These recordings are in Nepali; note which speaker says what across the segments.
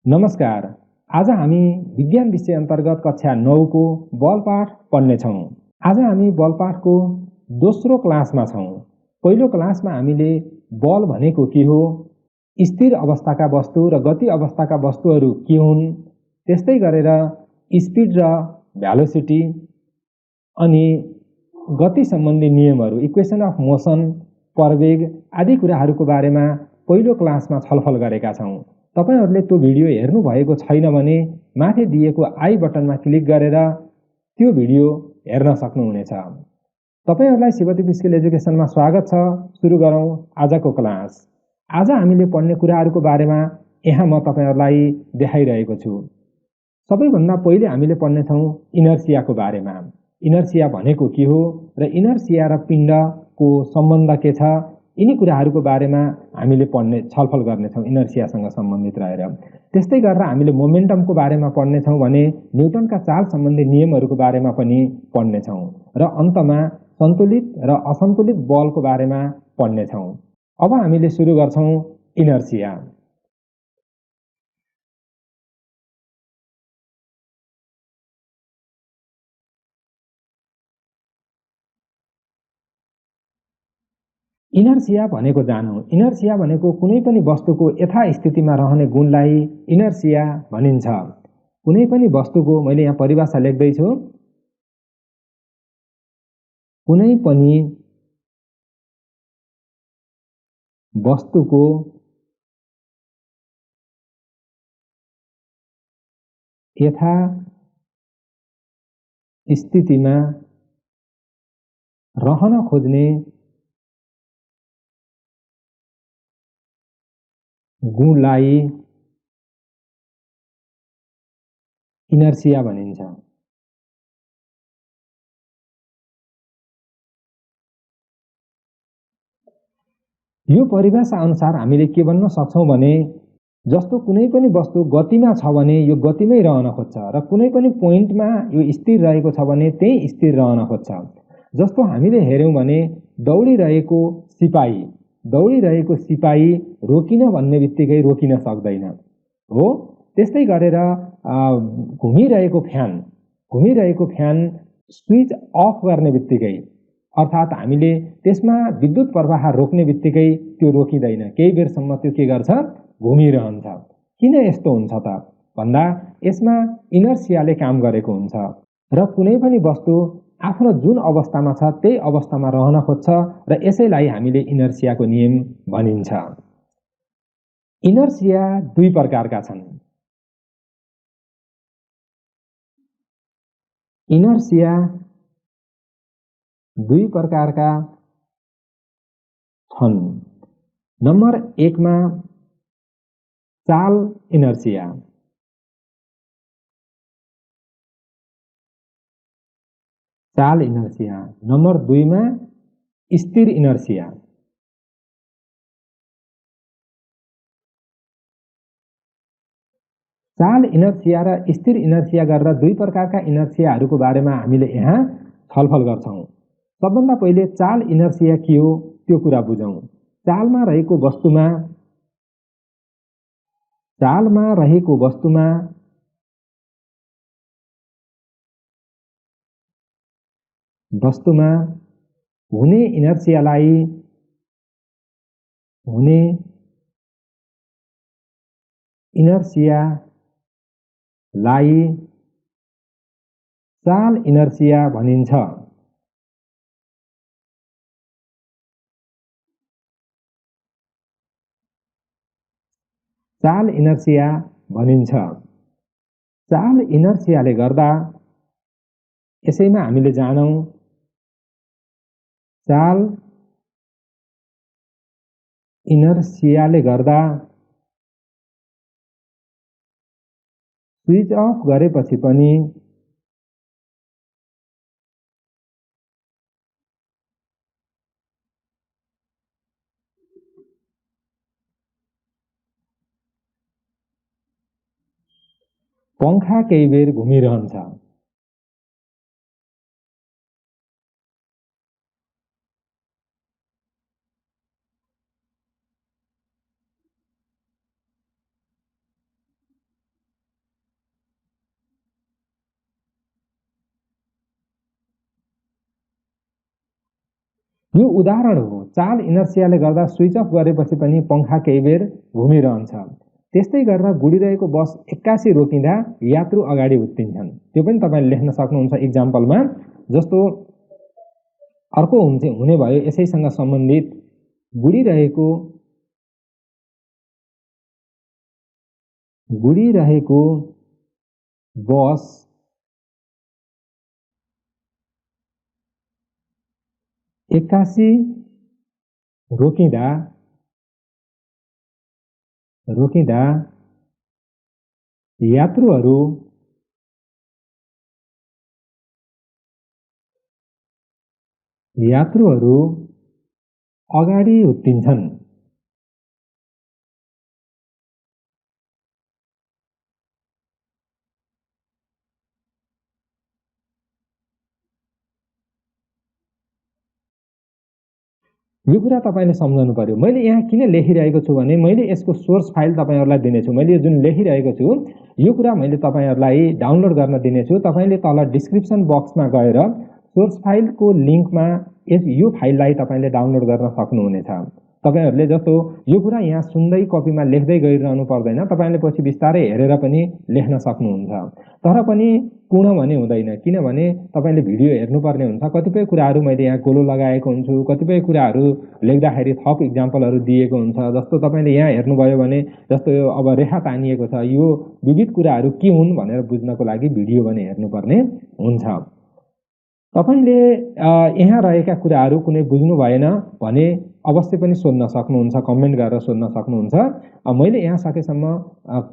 Speaker 1: नमस्कार। आज हामी विज्ञान विषय अन्तर्गत कक्षा 9 को बल पाठ पढ्नेछौँ। आज हामी बल पाठको दोस्रो क्लासमा छौँ। पहिलो क्लासमा हामीले बल भनेको के हो, स्थिर अवस्थाका वस्तु र गति अवस्थाका वस्तुहरू के हुन्, त्यस्तै गरेर स्पिड र भेलोसिटी अनि गति सम्बन्धी नियमहरू, इक्वेसन अफ मोसन, प्रवेग आदि कुराहरूको बारेमा पहिलो क्लासमा छलफल गरेका छौँ। तपाईहरुले त्यो भिडियो हेर्नु भएको छैन भने माथि दिएको आई बटनमा क्लिक गरेर त्यो भिडियो हेर्न सक्नुहुनेछ। तपाईहरुलाई शिवदीप स्किल एजुकेसनमा स्वागत छ। सुरु गरौँ आजको क्लास। आज हामीले पढ्ने कुराहरूको बारेमा यहाँ म तपाईहरुलाई देखाइरहेको छु। सबैभन्दा पहिले हामीले पढ्ने छौँ इनर्सियाको बारेमा। इनर्सिया भनेको के हो र इनर्सिया र पिण्डको सम्बन्ध के छ, यिनी कुराहरूको बारेमा हामीले छलफल गर्नेछौँ इनर्सियासँग सम्बन्धित रहेर। त्यस्तै गरेर हामीले मोमेन्टमको बारेमा पढ्नेछौँ भने न्युटनका चाल सम्बन्धी नियमहरूको बारेमा पनि पढ्नेछौँ र अन्तमा सन्तुलित र असन्तुलित बलको बारेमा पढ्नेछौँ। अब हामीले सुरु गर्छौँ इनर्सिया। इनर्सिया भनेको जानौँ। इनर्सिया भनेको कुनै पनि वस्तुको यथास्थितिमा रहने गुणलाई इनर्सिया भनिन्छ। कुनै पनि वस्तुको, मैले यहाँ परिभाषा लेख्दैछु, कुनै पनि वस्तुको यथास्थितिमा रहन खोज्ने गुणलाई इनर्सिया भनिन्छ। यो परिभाषा अनुसार हामीले के भन्न सक्छौं भने जस्तो कुनै पनि वस्तु गतिमा छ भने यो गतिमै रहन खोज्छ र कुनै पनि पोइन्टमा यो स्थिर रहेको छ भने त्यही स्थिर रहन खोज्छ। जस्तो हामीले हेर्यौं भने दौडिरहेको सिपाही रोकिन भन्ने बित्तिकै रोकिन सक्दैन हो। त्यस्तै गरेर घुमिरहेको फ्यान स्विच अफ गर्ने बित्तिकै, अर्थात् हामीले त्यसमा विद्युत प्रवाह रोक्ने बित्तिकै त्यो रोकिँदैन, केही बेरसम्म त्यो के गर्छ, घुमिरहन्छ। किन यस्तो हुन्छ त भन्दा यसमा इनर्सियाले काम गरेको हुन्छ र कुनै पनि वस्तु आफ्नो जुन अवस्थामा छ त्यही अवस्थामा रहन खोज्छ र यसैलाई हामीले इनर्सियाको नियम भनिन्छ। इनर्सिया दुई प्रकारका छन्। इनर्सिया दुई प्रकारका छन्। नम्बर 1 मा चाल इनर्सिया। नम्बर 2 मा स्थिर इनर्सिया। चाल इनर्सिया र स्थिर इनर्सिया गरेर दुई प्रकारका इनर्सियाहरूको बारेमा हामीले यहाँ छलफल गर्छौं। सबभन्दा पहिले चाल इनर्सिया के हो त्यो कुरा बुझौं। चालमा रहेको वस्तुमा हुने इनर्सियालाई चाल इनर्सिया भनिन्छ। चाल इनर्सियाले गर्दा, यसैमा हामीले जानौं, चाल इनर्सियाले गर्दा स्विच अफ गरेपछि पनि पंखा केही बेर घुमिरहन्छ। यो उदाहरण हो। चाल इनर्सियाले गर्दा स्विच अफ गरेपछि पनि पंखा केही बेर घुमिरहन्छ। त्यस्तै गरेर गुडिरहेको बस एक्कासी रोकिँदा यात्रु अगाडि उत्तिन्छन्। त्यो पनि तपाईले लेख्न सक्नुहुन्छ इक्जाम्पलमा। जस्तो अर्को हुने भयो यसैसँग सम्बन्धित, गुडिरहेको बस एक्कासी रोकिँदा यात्रुहरू अगाडि उत्तिन्छन्। यो कुरा तपाईले सम्झनु पर्यो। मैले यहाँ किन लेखिरहेको छु भने मैले यसको सोर्स फाइल तपाईहरुलाई दिनेछु। मैले जुन लेखिरहेको छु यो कुरा मैले तपाईहरुलाई डाउनलोड गर्न दिनेछु। तपाईले तल डिस्क्रिप्सन बक्समा गएर सोर्स फाइलको लिंकमा यो फाइललाई तपाईले डाउनलोड गर्न सक्नुहुनेछ। तपाईहरुले जस्तो यो कुरा यहाँ सुन्दै कपीमा लेख्दै गइरहनु पर्दैन। तपाईले पछि बिस्तारै हेरेर पनि लेख्न सक्नुहुन्छ। तर पनि पूर्ण भने हुँदैन, किनभने तपाईले भिडियो हेर्नुपर्ने हुन्छ। कतिपय कुराहरू मैले यहाँ गोलो लगाएको हुन्छु, कतिपय कुराहरू लेख्दाखेरि थप इक्जाम्पलहरू दिएको हुन्छ। जस्तो तपाईले यहाँ हेर्नुभयो भने जस्तो अब रेखा तानिएको छ, यो विविध कुराहरू के हुन् भनेर बुझ्नको लागि भिडियो भने हेर्नुपर्ने हुन्छ। तपाईले यहाँ रहेका कुराहरू कुनै बुझ्नु भएन भने अवश्य पनि सोध्न सक्नुहुन्छ, कमेन्ट गरेर सोध्न सक्नुहुन्छ। मैले यहाँ सकेसम्म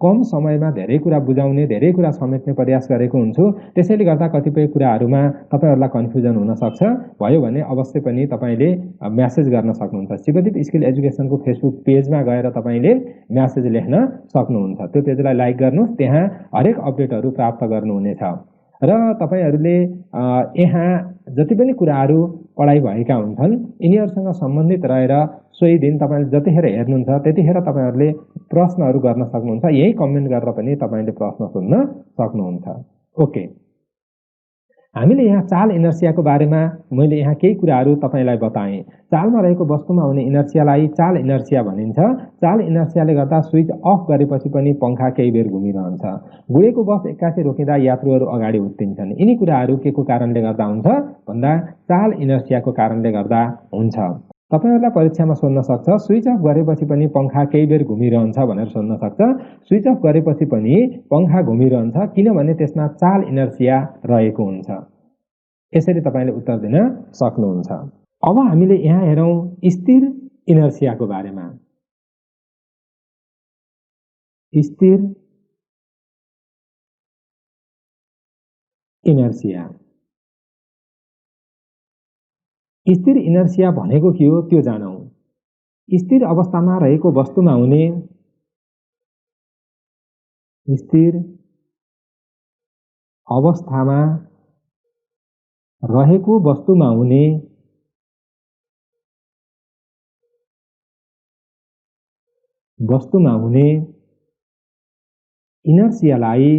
Speaker 1: कम समयमा धेरै कुरा बुझाउने, धेरै कुरा समेट्ने प्रयास गरेको हुन्छु। त्यसैले गर्दा कतिपय कुराहरूमा तपाईहरुलाई कन्फ्युजन हुन सक्छ। भयो भने अवश्य पनि तपाईले मेसेज गर्न सक्नुहुन्छ। शिवदीप स्किल एजुकेसनको फेसबुक पेजमा गएर तपाईले मेसेज लेख्न सक्नुहुन्छ। त्यो पेजलाई लाइक गर्नुस्, त्यहाँ हरेक अपडेटहरू प्राप्त गर्नुहुनेछ। र तपाईहरुले यहाँ जति पनि कुराहरू पढाइ भएका हुन्छन् यिनीहरुसँग सम्बन्धित रहेर सोही दिन तपाईले जतिखेर हेर्नुहुन्छ त्यतिखेर तपाईहरुले प्रश्नहरू गर्न सक्नुहुन्छ। यही कमेन्ट गरेर पनि तपाईले प्रश्न सोध्न सक्नुहुन्छ। ओके, हामीले यहाँ चाल इनर्सियाको बारेमा मैले यहाँ केही कुराहरू तपाईलाई बताएँ। चालमा रहेको वस्तुमा हुने इनर्सियालाई चाल इनर्सिया भनिन्छ। चाल इनर्सियाले गर्दा स्विच अफ गरेपछि पनि पंखा केही बेर घुमिरहन्छ। गुडेको बस एक्कासी रोकिँदा यात्रुहरू अगाडि उत्तिन्छन्। यिनी कुराहरू के को कारणले गर्दा हुन्छ भन्दा चाल इनर्सियाको कारणले गर्दा हुन्छ। तपाईहरुलाई परीक्षामा सोध्न सक्छ स्विच अफ गरेपछि पनि पंखा केही बेर घुमिरहन्छ भनेर सोध्न सक्छ। स्विच अफ गरेपछि पनि पंखा घुमिरहन्छ किनभने त्यसमा चाल इनर्सिया रहेको हुन्छ। यसरी तपाईले उत्तर दिन सक्नुहुन्छ। अब हामीले यहाँ हेरौं स्थिर इनर्सियाको बारेमा। स्थिर इनर्सिया, स्थिर इनर्सिया भनेको के हो त्यो जानौं। स्थिर अवस्थामा रहेको वस्तुमा हुने स्थिर अवस्थामा रहेको वस्तुमा हुने इनर्सियालाई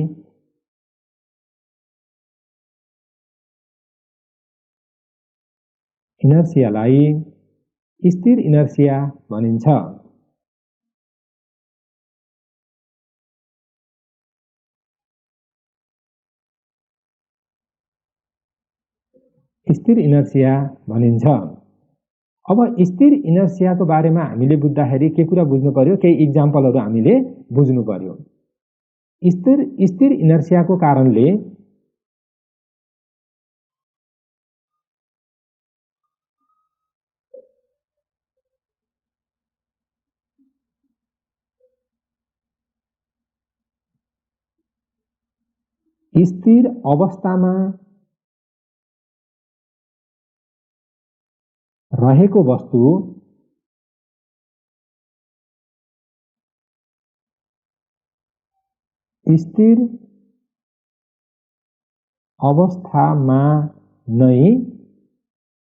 Speaker 1: स्थिर इनर्सिया भनिन्छ। स्थिर इनर्सिया भनिन्छ। अब स्थिर इनर्सियाको बारेमा हामीले बुझ्दाखेरि के कुरा बुझ्नु पर्यो, केही इक्जाम्पलहरू हामीले बुझ्नु पर्यो। स्थिर इनर्सियाको कारणले स्थिर अवस्थामा रहेको वस्तु स्थिर अवस्थामा नै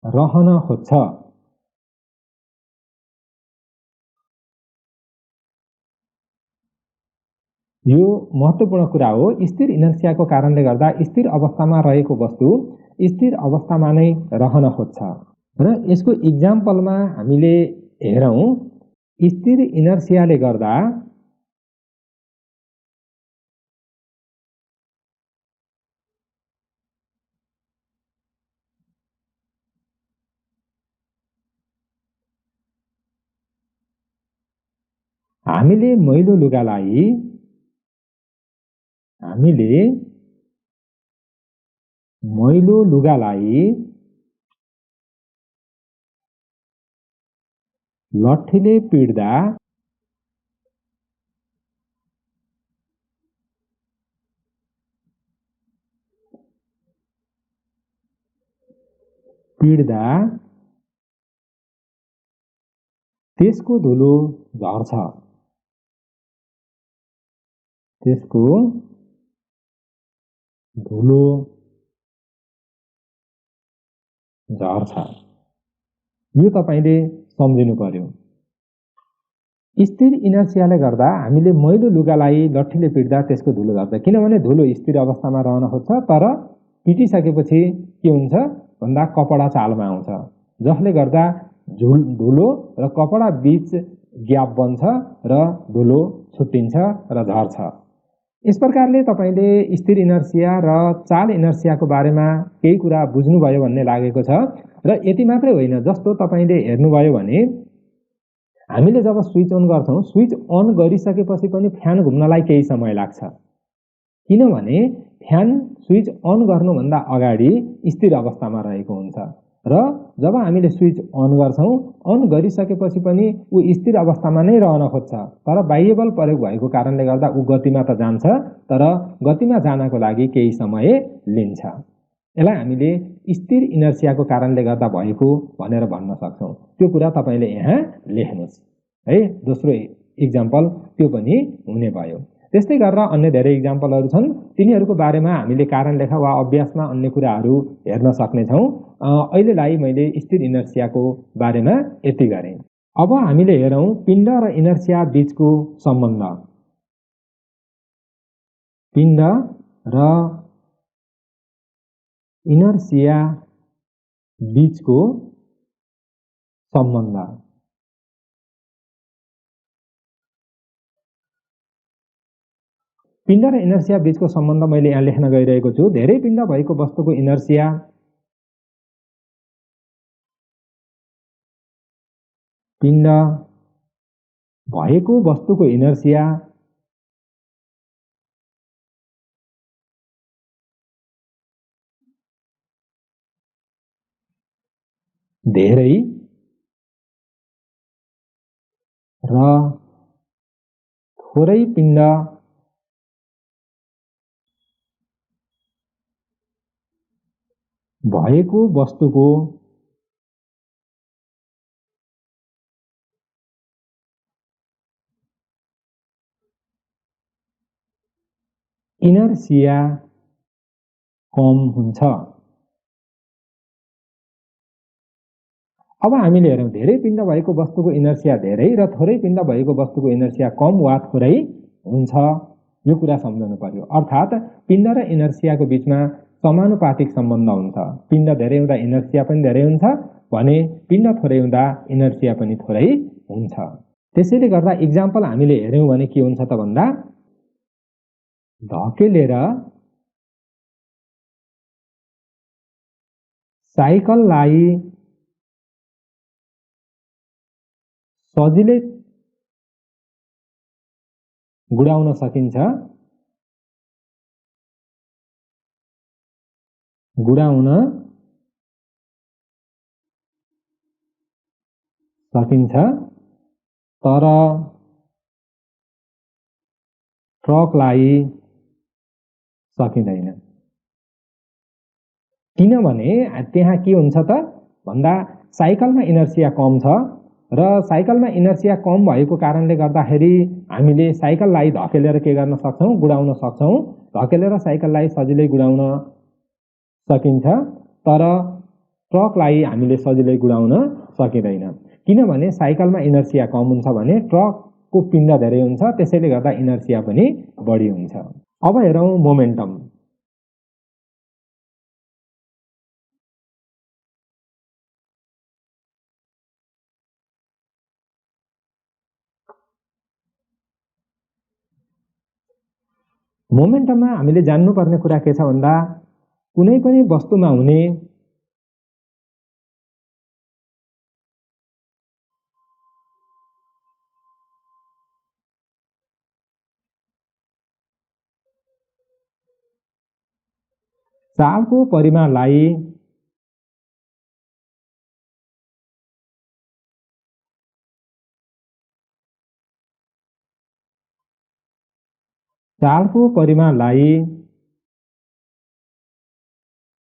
Speaker 1: रहन खोज्छ। यो महत्त्वपूर्ण कुरा हो। स्थिर इनर्सियाको कारणले गर्दा स्थिर अवस्थामा रहेको वस्तु स्थिर अवस्थामा नै रहन खोज्छ। र यसको इक्जाम्पलमा हामीले हेरौँ स्थिर इनर्सियाले गर्दा हामीले मैलो लुगालाई लट्ठीले पिट्दा त्यसको धुलो झर्छ। यो तपाईले सम्झिनु पर्यो। स्थिर इनर्सियाले गर्दा हामीले मैलो लुगालाई लट्ठीले पिट्दा त्यसको धुलो झर्छ, किनभने धुलो स्थिर अवस्थामा रहन खोज्छ, तर पिटिसकेपछि के हुन्छ भन्दा कपडा चालमा आउँछ, जसले गर्दा धुलो र कपडा बीच ग्याप बन्छ र धुलो छुट्टिन्छ र झर्छ। यस प्रकारले तपाईले स्थिर इनर्सिया र चाल इनर्सियाको बारेमा केही कुरा बुझ्नुभयो भन्ने लागेको छ। र यति मात्रै होइन, जस्तो तपाईले हेर्नुभयो भने हामीले जब स्विच अन गर्छौं, स्विच अन गरिसकेपछि पनि फ्यान घुम्नलाई केही समय लाग्छ, किनभने फ्यान स्विच अन गर्नुभन्दा अगाडि स्थिर अवस्थामा रहेको हुन्छ र जब हामीले स्विच अन गर्छौं, अन गरिसकेपछि पनि ऊ स्थिर अवस्थामा नै रहन खोज्छ, तर बाह्य बल प्रयोग भएको कारणले गर्दा ऊ गतिमा त जान्छ, तर गतिमा जानको लागि केही समय लिन्छ। यसलाई हामीले स्थिर इनर्सियाको कारणले गर्दा भएको भनेर भन्न सक्छौं। त्यो कुरा तपाईले यहाँ लेख्नुस् है। दोस्रो इक्जाम्पल त्यो पनि हुने भयो। त्यस्तै गरेर अन्य धेरै इक्जाम्पलहरू छन्, तिनीहरूको बारेमा हामीले कारण लेखा वा अभ्यासमा अन्य कुराहरू हेर्न सक्नेछौँ। अहिलेलाई मैले स्थिर इनर्सियाको बारेमा यति गरेँ। अब हामीले हेरौँ पिण्ड र इनर्सिया बीचको सम्बन्ध। पिण्ड र इनर्सिया बीचको सम्बन्ध। पिण्ड र इनर्सिया बीचको सम्बन्ध मैले यहाँ लेख्न गइरहेको छु। धेरै पिण्ड भएको वस्तुको इनर्सिया पिण्ड भएको वस्तुको इनर्सिया धेरै र थोरै पिण्ड भएको वस्तुको इनर्सिया कम हुन्छ। अब हामीले हेरौँ धेरै पिण्ड भएको वस्तुको इनर्सिया धेरै र थोरै पिण्ड भएको वस्तुको इनर्सिया कम वा थोरै हुन्छ। यो कुरा सम्झनु पर्यो। अर्थात पिण्ड र इनर्सियाको बीचमा समानुपातिक सम्बन्ध हुन्छ। पिण्ड धेरै हुँदा इनर्सिया पनि धेरै हुन्छ भने पिण्ड थोरै हुँदा इनर्सिया पनि थोरै हुन्छ। त्यसैले गर्दा इक्जाम्पल हामीले हेर्यौं भने के हुन्छ त भन्दा धकेलेर साइकललाई सजिलै गुडाउन सकिन्छ, तर ट्रकलाई सकिँदैन। किनभने त्यहाँ के हुन्छ त भन्दा साइकलमा इनर्सिया कम छ र साइकलमा इनर्सिया कम भएको कारणले गर्दाखेरि हामीले साइकललाई धकेलेर के गर्न सक्छौं, गुडाउन सक्छौं। धकेलेर साइकललाई सजिलै गुडाउन सकिन्छ, तर ट्रकलाई हामीले सजिलै गुडाउन सकिँदैन। किनभने साइकलमा इनर्सिया कम हुन्छ भने ट्रकको पिण्ड धेरै हुन्छ, त्यसैले गर्दा इनर्सिया पनि बढी हुन्छ। अब हेरौं मोमेन्टम। मोमेन्टममा हामीले जान्नुपर्ने कुरा के छ भन्दा कुनै पनि वस्तुमा हुने चालको परिमाणलाई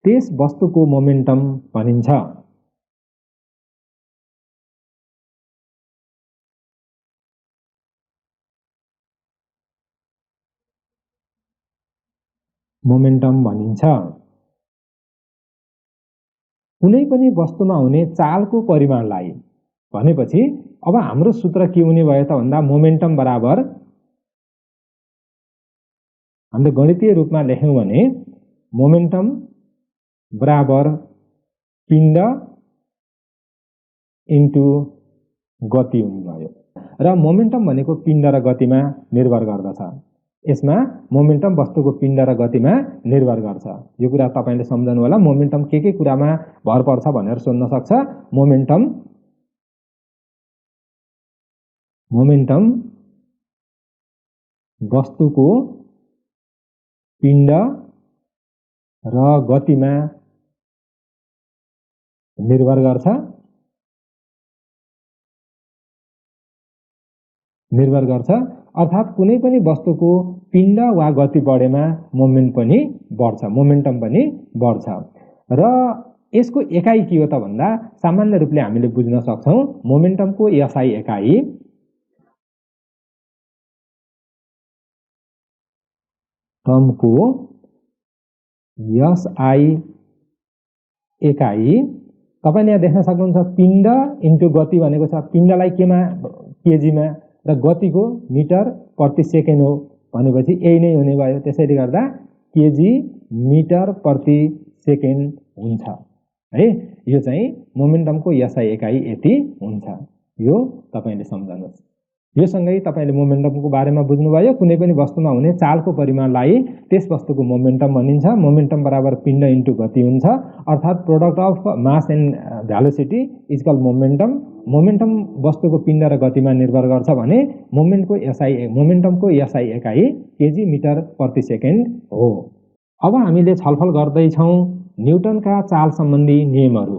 Speaker 1: त्यस वस्तुको मोमेन्टम भनिन्छ। मोमेन्टम भनिन्छ। कुनै पनि वस्तुमा हुने चालको परिमाणलाई भनेपछि अब हाम्रो सूत्र के हुने भयो त भन्दा मोमेन्टम बराबर हामीले गणितीय रूपमा लेख्यौं भने मोमेन्टम बराबर पिण्ड इन्टु गति हुने भयो र मोमेन्टम भनेको पिण्ड र गतिमा निर्भर गर्दछ। यसमा मोमेन्टम वस्तुको पिण्ड र गतिमा निर्भर गर्छ। यो कुरा तपाईले सम्झनु होला। मोमेन्टम के कुरामा भर पर्छ भनेर सोध्न सक्छ। मोमेन्टम वस्तुको पिण्ड र गतिमा निर्भर गर्छ। अर्थात् कुनै पनि वस्तुको पिण्ड वा गति बढेमा मोमेन्टम पनि बढ्छ। र यसको एकाइ के हो त भन्दा सामान्य रूपले हामीले बुझ्न सक्छौं मोमेन्टमको एसआई एकाइ टर्मको एसआई एकाइ तपाईले यहाँ देख्न सक्नुहुन्छ पिण्ड इन्टु गति भनेको छ। पिण्डलाई केमा केजीमा र गतिको मिटर प्रति सेकेन्ड हो भनेपछि यही नै हुने भयो। त्यसैले गर्दा केजी मिटर प्रति सेकेन्ड हुन्छ है। यो चाहिँ मोमेन्टमको एसआई एकाइ यति हुन्छ। यो तपाईले सम्झनुहोस्। यो सँगै तपाईले मोमेन्टमको बारेमा बुझ्नुभयो। कुनै पनि वस्तुमा हुने चालको परिमाणलाई त्यस वस्तुको मोमेन्टम भनिन्छ। मोमेन्टम बराबर पिण्ड इन्टु गति हुन्छ। अर्थात् product of mass and velocity is called momentum. Momentum वस्तुको पिण्ड र गतिमा निर्भर गर्छ भने मोमेन्टमको एसआई एकाइ केजी मिटर प्रति सेकेन्ड हो। अब हामीले छलफल गर्दैछौं न्युटनका चाल सम्बन्धी नियमहरू।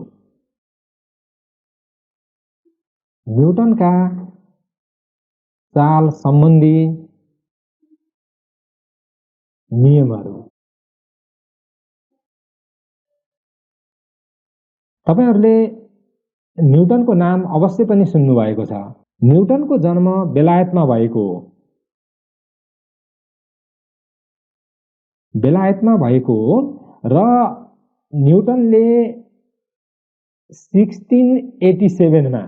Speaker 1: न्युटनका चाल सम्बन्धी नियमहरू तपाईहरुले न्युटनको नाम अवश्य पनि सुन्नु भएको छ। न्युटनको जन्म बेलायतमा भएको हो र न्युटनले 1687 मा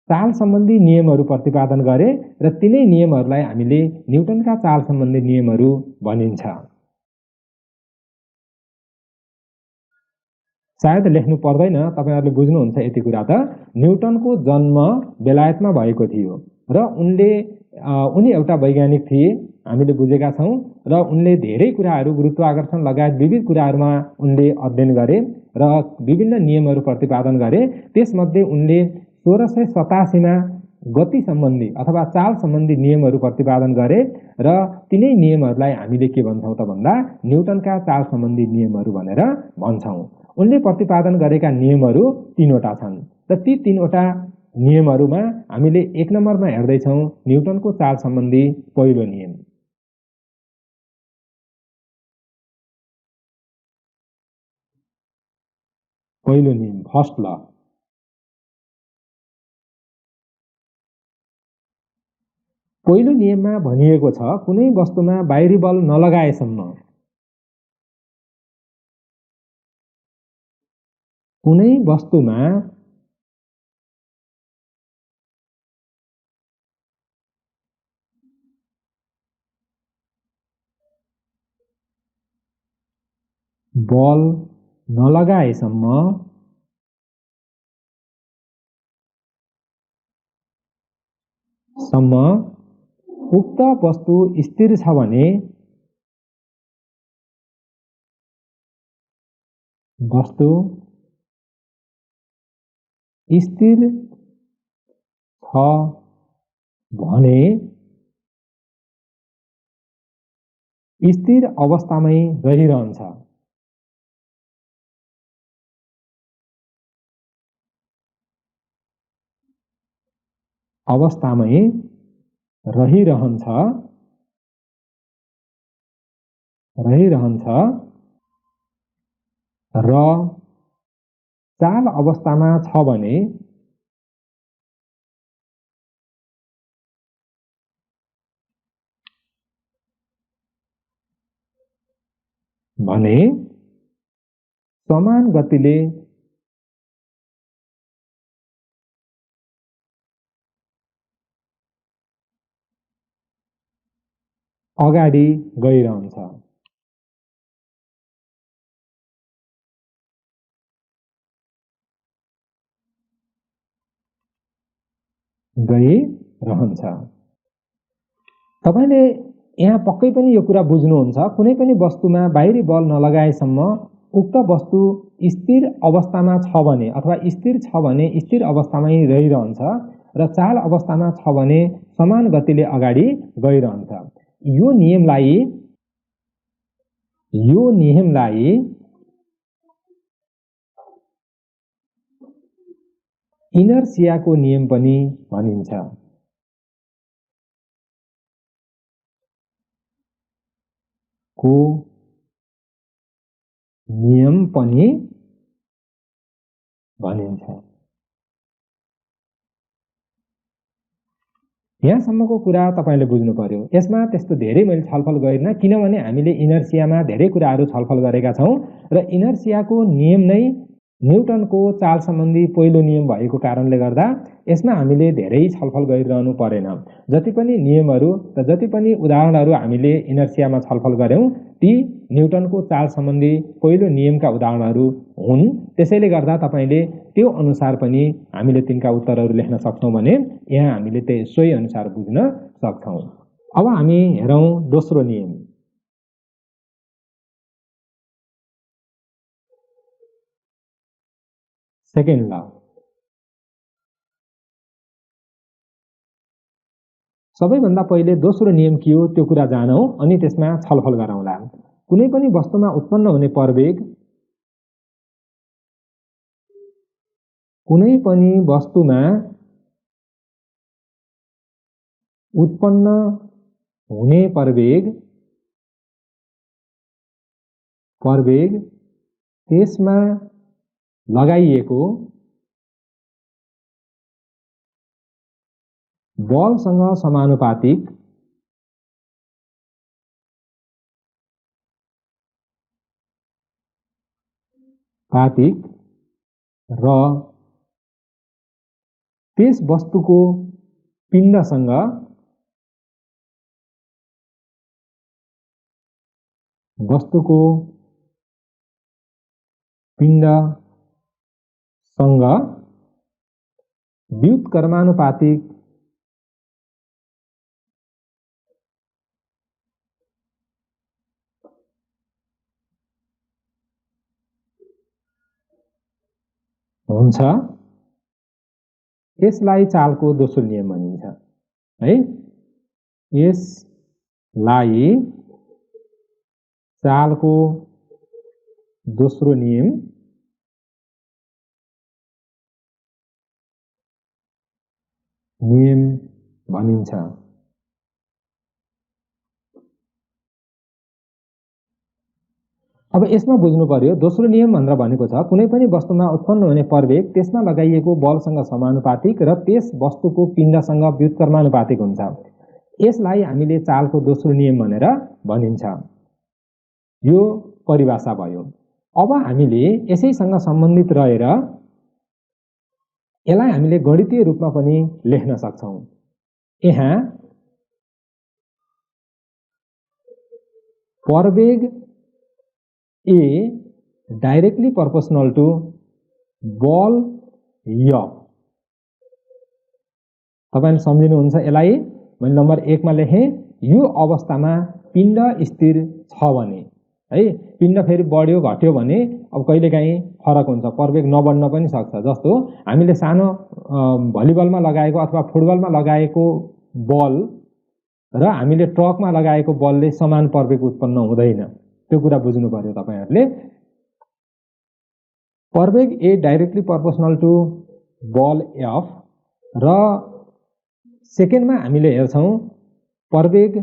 Speaker 1: चाल सम्बन्धी नियमहरू प्रतिपादन गरे र तिनै नियमहरूलाई हामीले न्युटनका चाल सम्बन्धी नियमहरू भनिन्छ। सायद लेख्नु पर्दैन, तपाईहरुले बुझ्नुहुन्छ यति कुरा त। न्युटनको जन्म बेलायतमा भएको थियो र उनी एउटा वैज्ञानिक थिए, हामीले बुझेका छौं र उनले धेरै कुराहरू गुरुत्वाकर्षण लगायत विविध कुराहरूमा उनले अध्ययन गरे र विभिन्न नियमहरू प्रतिपादन गरे। त्यसमध्ये उनले 1687 मा गति सम्बन्धी अथवा चाल सम्बन्धी नियमहरू प्रतिपादन गरे र तिनै नियमहरूलाई हामीले के भन्छौं त भन्दा न्युटनका चाल सम्बन्धी नियमहरू भनेर भन्छौं। उनले प्रतिपादन गरेका नियमहरू 3 वटा छन् र ती 3 वटा नियमहरूमा हामीले 1 नम्बरमा हेर्दैछौं न्युटनको चाल सम्बन्धी पहिलो नियम। First law. पहिलो नियममा भनिएको छ कुनै वस्तुमा बाहिरी बल नलगाएसम्म कुनै वस्तुमा बल नलगाएसम्म उक्त वस्तु स्थिर छ भने वस्तु स्थिर छ भने स्थिर अवस्थामै रहिरहन्छ। अवस्थामै रहिरहन्छ र चाल अवस्थामा छ भने समान गतिले अगाडि गइरहन्छ। तपाईले यहाँ पक्कै पनि यो कुरा बुझ्नुहुन्छ, कुनै पनि वस्तुमा बाहिरी बल नलगाएसम्म उक्त वस्तु स्थिर अवस्थामा छ भने अथवा स्थिर छ भने स्थिर अवस्थामै रहिरहन्छ र चाल अवस्थामा छ भने समान गतिले अगाडि गइरहन्छ। यो नियमलाई इनर्सियाको नियम पनि भनिन्छ। यहाँसम्मको कुरा तपाईले बुझ्नु पर्यो। यसमा त्यस्तो धेरै मैले छलफल गरिन, किनभने हामीले इनर्सियामा धेरै कुराहरू छलफल गरेका छौं र इनर्सियाको नियम नै न्युटनको चाल सम्बन्धी पहिलो नियम भएको कारणले गर्दा यसमा हामीले धेरै छलफल गरिरहनु परेन। जति पनि नियमहरू र जति पनि उदाहरणहरू हामीले इनर्सियामा छलफल गर्यौं ती न्युटनको चाल सम्बन्धी पहिलो नियमका उदाहरणहरू हुन्। त्यसैले गर्दा तपाईले त्यो अनुसार पनि हामीले तिनका उत्तरहरू लेख्न सक्छौं भने यहाँ हामीले सोही अनुसार बुझ्न सक्छौं। अब हामी हेरौं दोस्रो नियम। सेकेन्ड ल। सबैभन्दा पहिले दोस्रो नियम के हो त्यो कुरा जानौं, अनि त्यसमा छलफल गरौँला। कुनै पनि वस्तुमा उत्पन्न हुने प्रवेग कुनै पनि वस्तुमा उत्पन्न हुने प्रवेग त्यसमा लगाइएको बलसँग समानुपातिक र त्यस वस्तुको पिण्डसँग व्युत्क्रमानुपातिक हुन्छ। यसलाई चालको दोस्रो नियम भनिन्छ है। यसलाई चालको दोस्रो नियम भनिन्छ। अब यसमा बुझ्नु पर्यो, दोस्रो नियम भनेर भनेको छ कुनै पनि वस्तुमा उत्पन्न हुने प्रवेग त्यसमा लगाइएको बलसँग समानुपातिक र त्यस वस्तुको पिण्डसँग व्युत्क्रमानुपातिक हुन्छ। यसलाई हामीले चालको दोस्रो नियम भनेर भनिन्छ। यो परिभाषा भयो। अब हामीले यसैसँग सम्बन्धित रहेर यसलाई हामीले गणितीय रूपमा पनि लेख्न सक्छौं। यहाँ प्रवेग A डाइरेक्टली प्रोपोर्शनल टू बल F। तपाईले सम्झिनुहुन्छ यसलाई? मैले नम्बर 1 मा लेखेँ, यो अवस्थामा पिण्ड स्थिर छ भने है। पिण्ड फेरि बढ्यो घट्यो भने अब कहिलेकाहीँ फरक हुन्छ, प्रवेग नबढ्न पनि सक्छ। जस्तो हामीले सानो भलिबलमा लगाएको अथवा फुटबलमा लगाएको बल र हामीले ट्रकमा लगाएको बलले समान प्रवेग उत्पन्न हुँदैन, त्यो कुरा बुझ्नु पर्यो तपाईहरुले। प्रवेग ए डाइरेक्टली प्रोपोर्सनल टु बल एफ र सेकेन्डमा हामीले हेर्छौं प्रवेग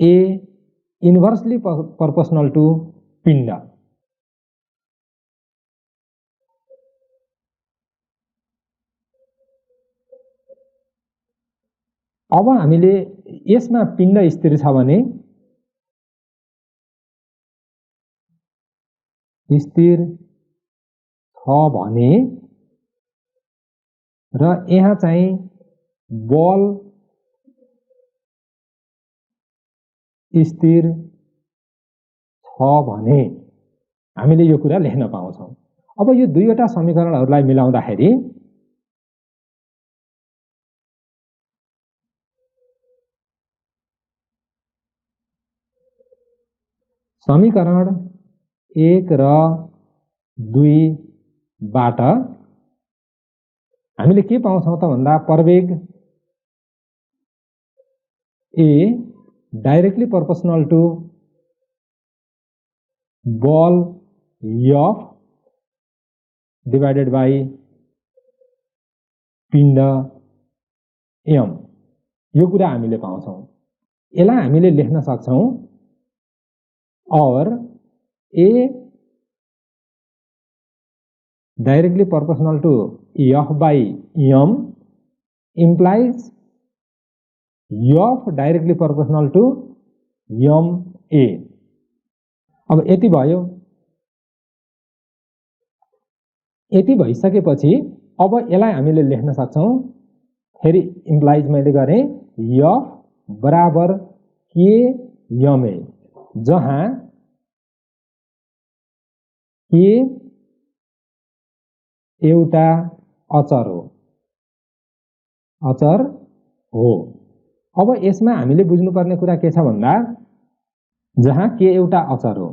Speaker 1: ए इन्भर्सली प्रोपोर्सनल टु पिण्ड। अब हामीले यसमा पिण्ड स्थिर छ भने र यहाँ चाहिँ बल स्थिर छ भने हामीले यो कुरा लेख्न पाउँछौं। अब यो दुईवटा समीकरणहरूलाई मिलाउँदाखेरि समीकरण 1 र 2 बाट हामीले के पाउँछौं त भन्दा प्रवेग ए डाइरेक्टली प्रोपोर्सनल टु बल एफ डिवाइडेड बाई पिण्ड एम, यो कुरा हामीले पाउँछौं। यसलाई हामीले लेख्न सक्छौं और ए directly proportional to F by M implies F directly proportional to M A। अब यति भयो। यति भइसकेपछि अब यसलाई हामीले लेख्न सक्छौं, फेरि इम्प्लाइज मैले गरे F बराबर K M A, जहाँ K एउटा अचर हो। अब यसमा हामीले बुझ्नुपर्ने कुरा के छ भन्दा जहाँ के एउटा अचर हो,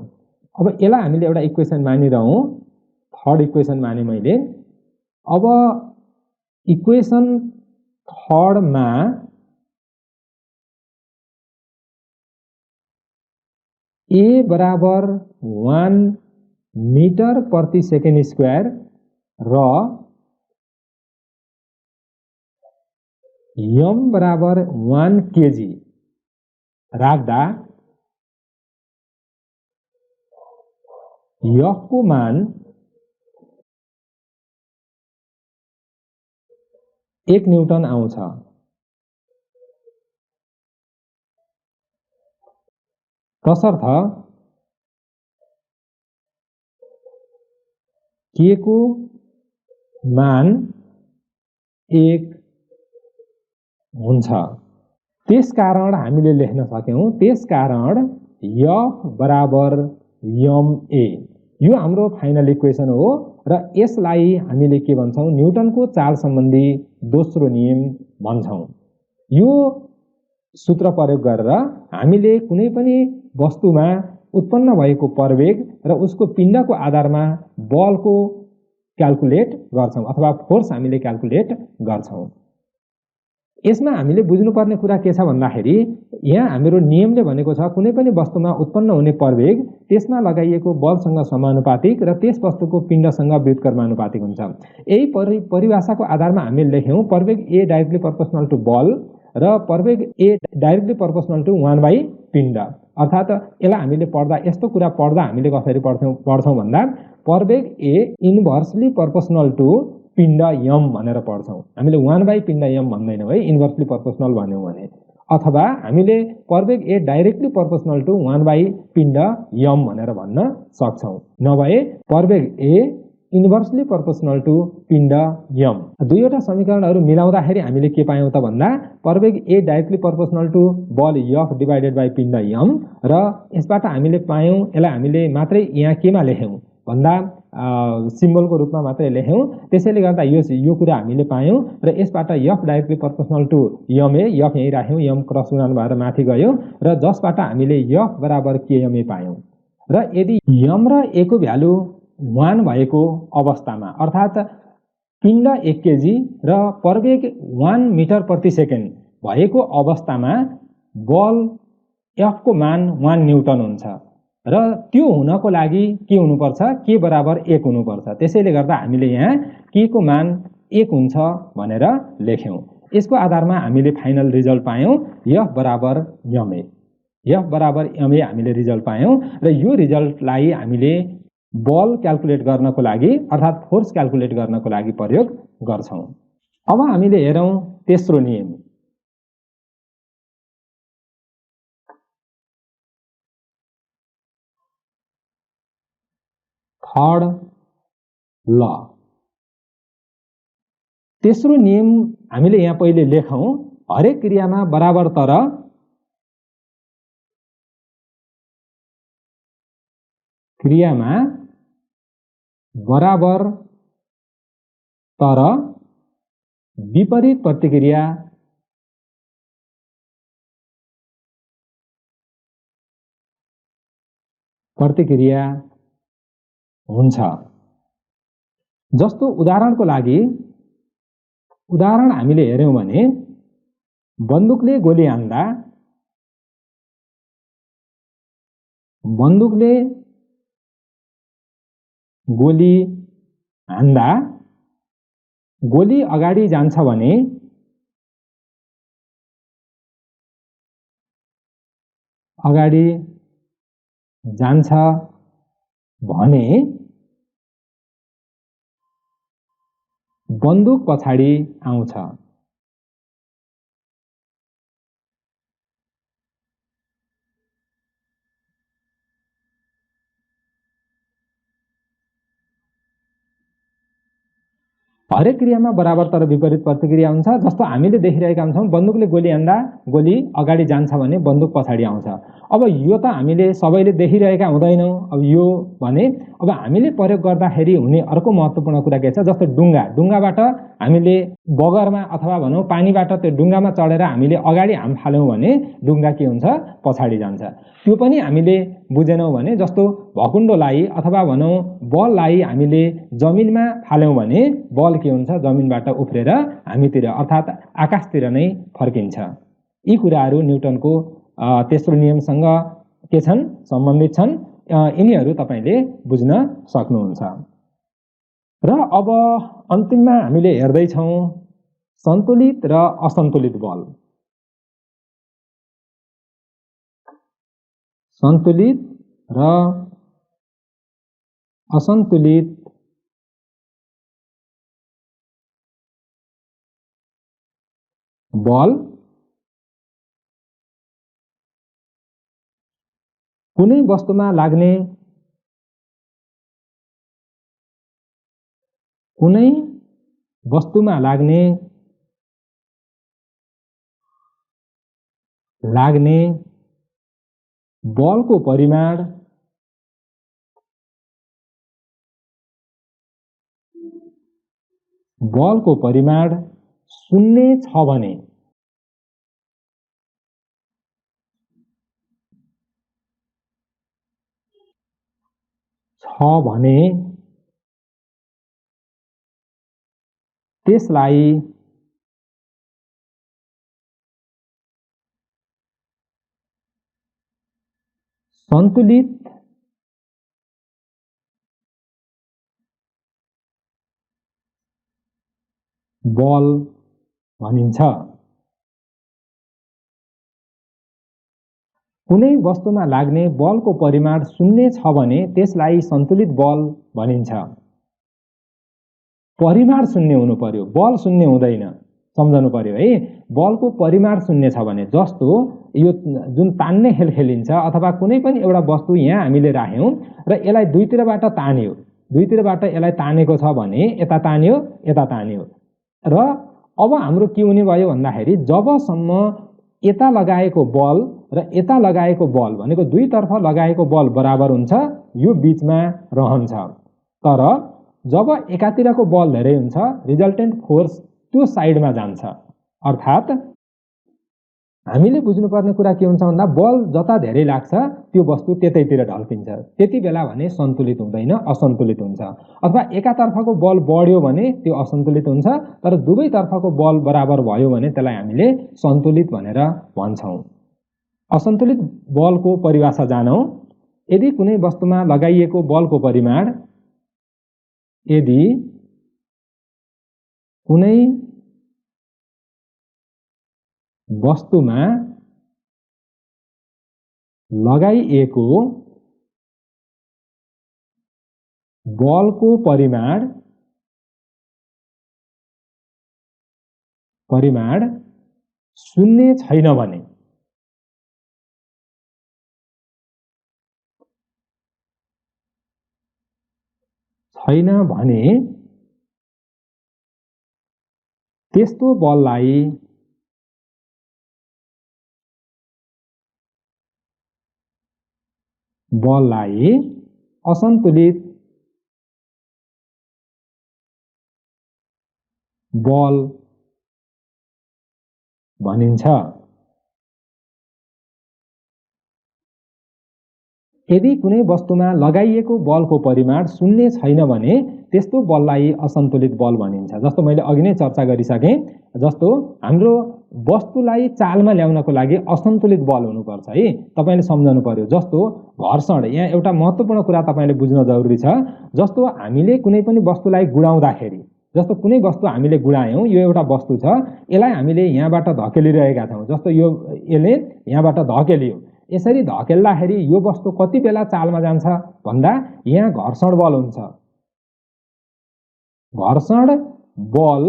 Speaker 1: अब यसलाई हामीले एउटा इक्वेसन मानिरहौं, थर्ड इक्वेसन माने मैले। अब इक्वेसन थर्ड मा ए बराबर 1 मीटर प्रति सेकेन्ड स्क्वायर र m बराबर 1 kg राख्दा f को मान 1 न्यूटन आउँछ। तसर्थ k को मान 1 हुन्छ। त्यसकारण हामीले लेख्न सक्यौं, त्यसकारण f बराबर ma, यो हाम्रो फाइनल इक्वेसन हो र यसलाई हामीले के भन्छौं, न्यूटनको चाल सम्बन्धी दोस्रो नियम भन्छौं। यो सूत्र प्रयोग गरेर हामीले कुनै पनि वस्तुमा उत्पन्न भएको प्रवेग र उसको पिण्डको आधारमा बलको क्याल्कुलेट गर्छौं अथवा फोर्स हामीले क्याल्कुलेट गर्छौं। यसमा हामीले बुझ्नुपर्ने कुरा के छ भन्दाखेरि यहाँ हाम्रो नियमले भनेको छ कुनै पनि वस्तुमा उत्पन्न हुने प्रवेग त्यसमा लगाइएको बलसँग समानुपातिक र त्यस वस्तुको पिण्डसँग व्युत्क्रमानुपातिक हुन्छ। यही परिभाषाको आधारमा हामीले लेख्यौं प्रवेग ए डाइरेक्टली प्रोपोर्सनल टु बल र प्रवेग A directly proportional to 1 by पिण्ड। अर्थात यसलाई हामीले पढ्दा यस्तो कुरा पढ्दा हामीले कसरी पढ्छौं भन्दा प्रवेग ए इन्भर्सली प्रोपोर्सनल टु पिण्ड यम भनेर पढ्छौं। हामीले 1 बाई पिण्ड यम भन्दैनौं है, इन्भर्सली प्रोपोर्सनल भन्यौं भने। अथवा हामीले प्रवेग A directly proportional to 1 by पिण्ड यम भनेर भन्न सक्छौं। नभए प्रवेग ए इन्भर्सली प्रोपोर्सनल टु पिण्ड यम। दुईवटा समीकरणहरू मिलाउँदाखेरि हामीले के पायौं त भन्दा प्रवेग ए डाइरेक्टली प्रोपोर्सनल टु बल एफ डिवाइडेड बाई पिण्ड यम र यसबाट हामीले पायौं, यसलाई हामीले मात्रै यहाँ केमा लेख्यौं भन्दा सिम्बलको रूपमा मात्रै लेख्यौँ। त्यसैले गर्दा यो कुरा हामीले पायौँ र यसबाट यफ डाइरेक्टली प्रोपोर्सनल टु यम ए, यफ यहीँ राख्यौँ, यम क्रस गुणन भएर माथि गयो र जसबाट हामीले यफ बराबर KMA पायौँ। र यदि यम र ए को भ्यालु 1 भएको अवस्थामा अर्थात् पिण्ड 1 kg र प्रवेग 1 मिटर प्रति सेकेन्ड भएको अवस्थामा बल एफ को मान 1 न्युटन हुन्छ र त्यो हुनको लागि के हुनुपर्छ, के बराबर 1 हुनुपर्छ। त्यसैले गर्दा हामीले यहाँ के को मान 1 हुन्छ भनेर लेख्यौँ। यसको आधारमा हामीले फाइनल रिजल्ट पायौँ एफ बराबर एमए। एफ बराबर एमए हामीले रिजल्ट पायौँ र यो रिजल्टलाई हामीले बल क्याल्कुलेट गर्नको लागि अर्थात् फोर्स क्याल्कुलेट गर्नको लागि प्रयोग गर्छौँ। अब हामीले हेरौँ तेस्रो नियम। थर्ड ल। तेस्रो नियम हामीले यहाँ पहिले लेखौँ। हरेक क्रियामा बराबर तर क्रियामा बराबर तर विपरीत प्रतिक्रिया हुन्छ। जस्तो उदाहरणको लागि उदाहरण हामीले हेर्यौं भने बन्दुकले गोली हान्दा गोली अगाडि जान्छ भने बन्दुक पछाडि आउँछ। हरेक क्रियामा बराबर तर विपरीत प्रतिक्रिया हुन्छ। जस्तो हामीले देखिरहेका हुन्छौँ बन्दुकले गोली हान्दा गोली अगाडि जान्छ भने बन्दुक पछाडि आउँछ। अब यो त हामीले सबैले देखिरहेका हुँदैनौँ। अब यो भने अब हामीले प्रयोग गर्दाखेरि हुने अर्को महत्त्वपूर्ण कुरा के छ, जस्तो डुङ्गाबाट हामीले बगरमा अथवा भनौँ पानीबाट त्यो डुङ्गामा चढेर हामीले अगाडि हाम फाल्यौँ भने डुङ्गा के हुन्छ, पछाडि जान्छ। त्यो पनि हामीले बुझेनौँ भने जस्तो भकुण्डोलाई अथवा भनौँ बललाई हामीले जमिनमा फाल्यौँ भने बल के हुन्छ, जमिनबाट उफ्रेर हामीतिर अर्थात् आकाशतिर नै फर्किन्छ। यी कुराहरू न्युटनको तेस्रो नियमसँग के छन्, सम्बन्धित छन्। यिनीहरू तपाईले बुझ्न सक्नुहुन्छ। र अब अन्तिममा हामीले हेर्दैछौँ सन्तुलित र असन्तुलित बल। सन्तुलित र असन्तुलित बल कुनै वस्तुमा लाग्ने बलको परिमाण शून्य छ भने त्यसलाई सन्तुलित बल भनिन्छ। कुनै वस्तुमा लाग्ने बलको परिमाण शून्य छ भने त्यसलाई सन्तुलित बल भनिन्छ। परिमाण शून्य हुनु पर्यो, बल शून्य हुँदैन, सम्झनु पर्यो है। बलको परिमाण शून्य छ भने जस्तो यो जुन तान्ने खेल खेलिन्छ अथवा कुनै पनि एउटा वस्तु यहाँ हामीले राख्यौँ र यसलाई दुईतिरबाट तान्यो, दुईतिरबाट यसलाई तानेको छ भने यता तान्यो र अब हाम्रो के हुने भयो भन्दाखेरि जबसम्म यता लगाएको बल र यता लगाएको बल भनेको दुईतर्फ लगाएको बल बराबर हुन्छ, यो बीचमा रहन्छ। तर जब एकातिरको बल धेरै हुन्छ रिजल्टेन्ट फोर्स त्यो साइडमा जान्छ। अर्थात् हामीले बुझ्नुपर्ने कुरा के हुन्छ भन्दा बल जता धेरै लाग्छ त्यो वस्तु त्यतैतिर ढल्किन्छ। त्यति बेला भने सन्तुलित हुँदैन, असन्तुलित हुन्छ। अथवा एकातर्फको बल बढ्यो भने त्यो असन्तुलित हुन्छ, तर दुवैतर्फको बल बराबर भयो भने त्यसलाई हामीले सन्तुलित भनेर भन्छौँ। असन्तुलित बलको परिभाषा जानौँ। यदि कुनै वस्तुमा लगाइएको बलको परिमाण यदि कुनै वस्तुमा लगाइएको बलको परिमाण शून्य छैन भने त्यस्तो बललाई असन्तुलित बल भनिन्छ। यदि कुनै वस्तुमा लगाइएको बलको परिमाण शून्य छैन भने त्यस्तो बललाई असन्तुलित बल भनिन्छ। जस्तो मैले अघि नै चर्चा गरिसकेँ, जस्तो हाम्रो वस्तुलाई चालमा ल्याउनको लागि असन्तुलित बल हुनुपर्छ है, तपाईले सम्झनु पर्यो। जस्तो घर्षण, यहाँ एउटा महत्त्वपूर्ण कुरा तपाईले बुझ्न जरुरी छ। जस्तो हामीले कुनै पनि वस्तुलाई गुडाउँदाखेरि, जस्तो कुनै वस्तु हामीले गुडायौँ, यो एउटा वस्तु छ, यसलाई हामीले यहाँबाट धकेलिरहेका छौँ। जस्तो यसले यहाँबाट धकेलियो, यसरी धकेल्दाखेरि यो वस्तु कति बेला चालमा जान्छ भन्दा यहाँ घर्षण बल हुन्छ। घर्षण बल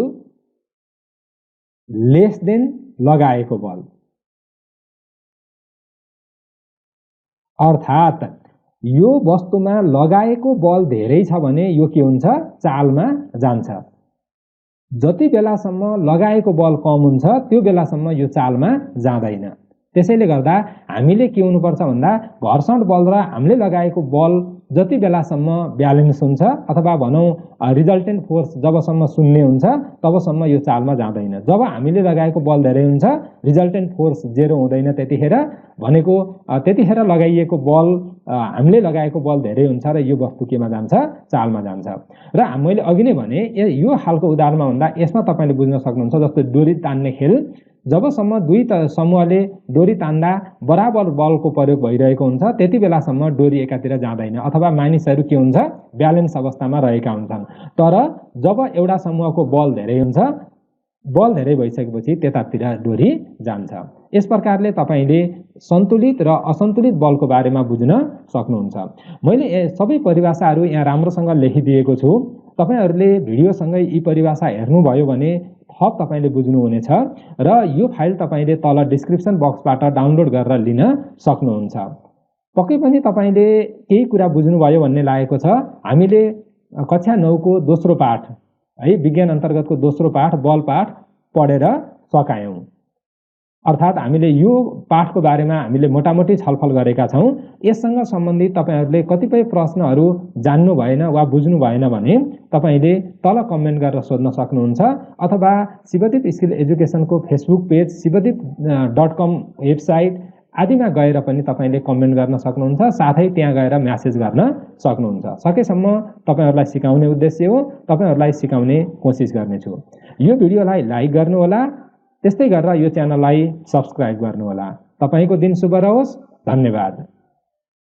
Speaker 1: लेस देन लगाएको बल, अर्थात् यो वस्तुमा लगाएको बल धेरै छ भने यो के हुन्छ, चालमा जान्छ। जति बेलासम्म लगाएको बल कम हुन्छ त्यो बेलासम्म यो चालमा जाँदैन। त्यसैले गर्दा हामीले के हुनुपर्छ भन्दा घर्षण बल र हामीले लगाएको बल जति बेलासम्म ब्यालेन्स हुन्छ अथवा भनौँ रिजल्टेन्ट फोर्स जबसम्म शून्य हुन्छ तबसम्म यो चालमा जाँदैन। जब हामीले लगाएको बल धेरै हुन्छ, रिजल्टेन्ट फोर्स जेरो हुँदैन, त्यतिखेर भनेको त्यतिखेर लगाइएको बल, हामीले लगाएको बल धेरै हुन्छ र यो वस्तु केमा जान्छ, चालमा जान्छ। र मैले अघि नै भने यो खालको उदाहरणमा भन्दा यसमा तपाईले बुझ्न सक्नुहुन्छ। जस्तो डोरी तान्ने खेल, जबसम्म दुई समूहले डोरी तान्दा बराबर बलको प्रयोग भइरहेको हुन्छ त्यति बेलासम्म डोरी एकातिर जाँदैन अथवा मानिसहरू के हुन्छ, ब्यालेन्स अवस्थामा रहेका हुन्छन्। तर जब एउटा समूहको बल धेरै हुन्छ, बल धेरै भइसकेपछि त्यतातिर डोरी जान्छ। यस प्रकारले तपाईले सन्तुलित र असन्तुलित बलको बारेमा बुझ्न सक्नुहुन्छ। मैले सबै परिभाषाहरू यहाँ राम्रोसँग लेखिदिएको छु। तपाईहरूले भिडियोसँगै यी परिभाषा हेर्नुभयो भने थप तपाईले बुझ्नुहुनेछ र यो फाइल तपाईले तल डिस्क्रिप्सन बक्सबाट डाउनलोड गरेर लिन सक्नुहुन्छ। पक्कै पनि तपाईले केही कुरा बुझ्नुभयो भन्ने लागेको छ। हामीले कक्षा 9 को दोस्रो पाठ है, विज्ञान अन्तर्गतको दोस्रो पाठ बल पाठ पढेर सकायौँ। अर्थात् हामीले यो पाठको बारेमा हामीले मोटामोटी छलफल गरेका छौँ। यससँग सम्बन्धित तपाईहरूले कतिपय प्रश्नहरू जान्नु भएन वा बुझ्नु भएन भने तपाईले तल कमेन्ट गरेर सोध्न सक्नुहुन्छ अथवा शिवदीप स्किल एजुकेसनको फेसबुक पेज, शिवदीप.com वेबसाइट आदिमा गएर पनि तपाईले कमेन्ट गर्न सक्नुहुन्छ, साथै त्यहाँ गएर म्यासेज गर्न सक्नुहुन्छ। सकेसम्म तपाईहरूलाई सिकाउने उद्देश्य हो, तपाईहरूलाई सिकाउने कोसिस गर्नेछु। यो भिडियोलाई लाइक गर्नुहोला, त्यस्तै गरेर यो च्यानललाई सब्स्क्राइब गर्नुहोला। तपाईको दिन शुभ रहोस्। धन्यवाद।